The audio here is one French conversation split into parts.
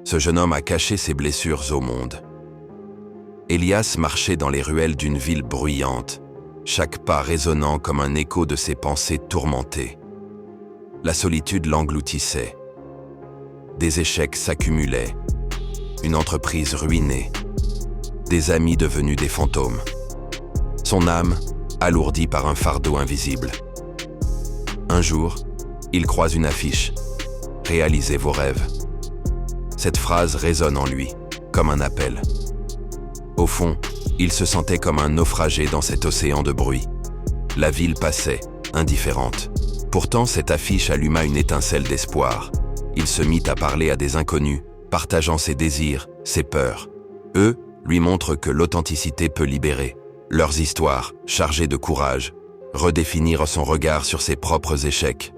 Ce jeune homme a caché ses blessures au monde. Elias marchait dans les ruelles d'une ville bruyante, chaque pas résonnant comme un écho de ses pensées tourmentées. La solitude l'engloutissait. Des échecs s'accumulaient, une entreprise ruinée, des amis devenus des fantômes. Son âme alourdie par un fardeau invisible. Un jour, il croise une affiche « Réalisez vos rêves ». Cette phrase résonne en lui, comme un appel. Au fond, il se sentait comme un naufragé dans cet océan de bruit. La ville passait, indifférente. Pourtant, cette affiche alluma une étincelle d'espoir. Il se mit à parler à des inconnus, partageant ses désirs, ses peurs. Eux lui montrent que l'authenticité peut libérer. Leurs histoires, chargées de courage, redéfinirent son regard sur ses propres échecs.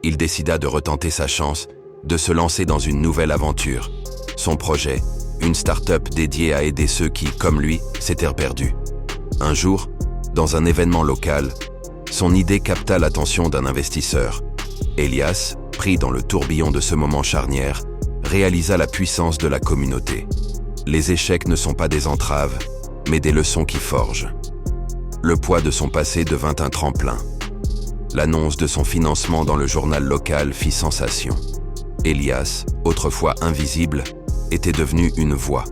Il décida de retenter sa chance, de se lancer dans une nouvelle aventure. Son projet, une start-up dédiée à aider ceux qui, comme lui, s'étaient perdus. Un jour, dans un événement local, son idée capta l'attention d'un investisseur. Elias, pris dans le tourbillon de ce moment charnière, réalisa la puissance de la communauté. Les échecs ne sont pas des entraves, mais des leçons qui forgent. Le poids de son passé devint un tremplin. L'annonce de son financement dans le journal local fit sensation. Elias, autrefois invisible, était devenu une voix.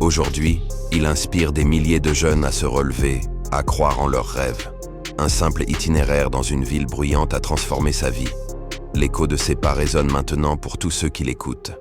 Aujourd'hui, il inspire des milliers de jeunes à se relever, à croire en leurs rêves. Un simple itinéraire dans une ville bruyante a transformé sa vie. L'écho de ses pas résonne maintenant pour tous ceux qui l'écoutent.